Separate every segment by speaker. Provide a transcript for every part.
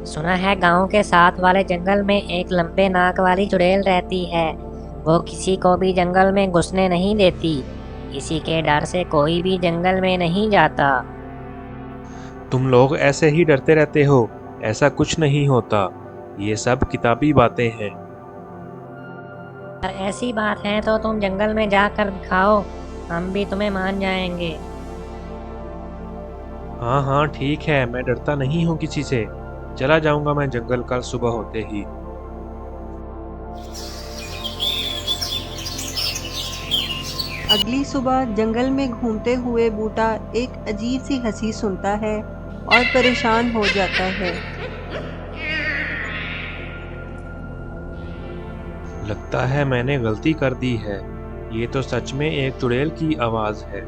Speaker 1: सुना है गांव के साथ वाले जंगल में एक लंबे नाक वाली चुड़ैल रहती है। वो किसी को भी जंगल में घुसने नहीं देती। इसी के डर से कोई भी जंगल में नहीं जाता।
Speaker 2: तुम लोग ऐसे ही डरते रहते हो। ऐसा कुछ नहीं होता। ये सब किताबी बातें हैं।
Speaker 1: पर ऐसी बात है तो तुम जंगल में जाकर दिखाओ। हम भी तुम्हें मान जाएंगे।
Speaker 2: हाँ हाँ ठीक है, मैं डरता नहीं हूँ किसी से। चला जाऊंगा मैं जंगल कल सुबह होते ही।
Speaker 3: अगली सुबह जंगल में घूमते हुए बूटा एक अजीब सी हंसी सुनता है और परेशान हो जाता है।
Speaker 2: लगता है मैंने गलती कर दी है। ये तो सच में एक चुड़ैल की आवाज है।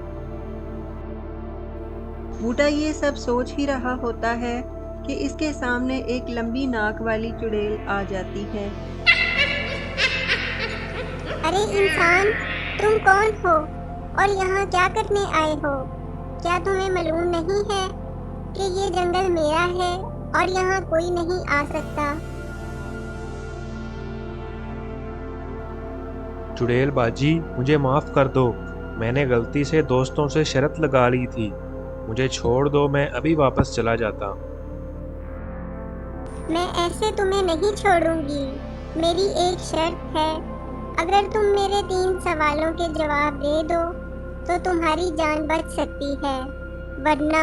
Speaker 3: बूटा ये सब सोच ही रहा होता है कि इसके सामने एक लंबी नाक वाली चुड़ैल आ जाती है।
Speaker 4: अरे इंसान, तुम कौन हो और यहाँ क्या करने आए हो? क्या तुम्हें मालूम नहीं है कि ये जंगल मेरा है और यहाँ कोई नहीं आ सकता?
Speaker 2: चुड़ैल बाजी, मुझे माफ कर दो। मैंने गलती से दोस्तों से शर्त लगा ली थी। मुझे छोड़ दो, मैं अभी वापस चला जाता।
Speaker 4: मैं ऐसे तुम्हें नहीं छोड़ूंगी। मेरी एक शर्त है। अगर तुम मेरे 3 सवालों के जवाब दे दो तो तुम्हारी जान बच सकती है, वरना।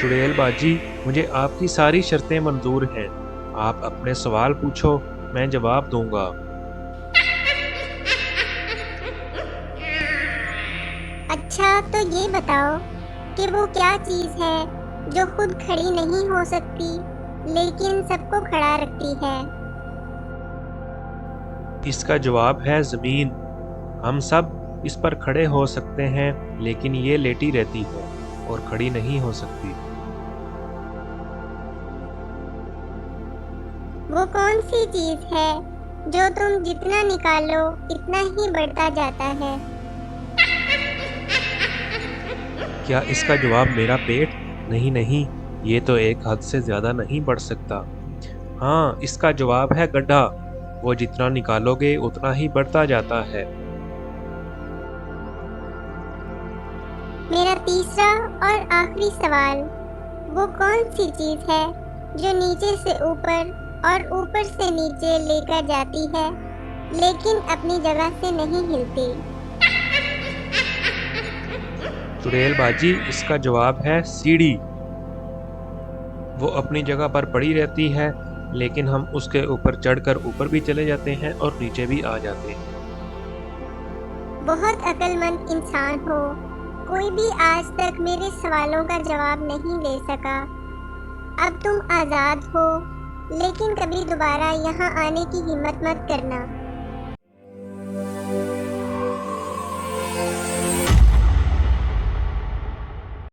Speaker 2: चुड़ैल बाजी, मुझे आपकी सारी शर्तें मंजूर हैं। आप अपने सवाल पूछो, मैं जवाब दूंगा।
Speaker 4: अच्छा, तो ये बताओ कि वो क्या चीज़ है जो खुद खड़ी नहीं हो सकती लेकिन सबको खड़ा रखती है?
Speaker 2: इसका जवाब है जमीन। हम सब इस पर खड़े हो सकते हैं, लेकिन ये लेटी रहती है और खड़ी नहीं हो सकती।
Speaker 4: वो कौन सी चीज़ है जो तुम जितना निकालो इतना ही बढ़ता जाता है?
Speaker 2: क्या इसका जवाब मेरा पेट? नहीं नहीं, ये तो एक हद से ज्यादा नहीं बढ़ सकता। हाँ, इसका जवाब है गड्ढा। वो जितना निकालोगे उतना ही बढ़ता जाता है।
Speaker 4: मेरा तीसरा और आखिरी सवाल, वो कौन सी चीज़ है जो नीचे से ऊपर और ऊपर से नीचे लेकर जाती है लेकिन अपनी जगह से नहीं हिलती?
Speaker 2: चुड़ैल बाजी, इसका जवाब है सीढ़ी। वो अपनी जगह पर पड़ी रहती है, लेकिन हम उसके ऊपर चढ़कर ऊपर भी चले जाते हैं और नीचे भी आ जाते हैं।
Speaker 4: बहुत अक्लमंद इंसान हो। कोई भी आज तक मेरे सवालों का जवाब नहीं दे सका। अब तुम आज़ाद हो, लेकिन कभी दोबारा यहाँ आने की हिम्मत मत करना।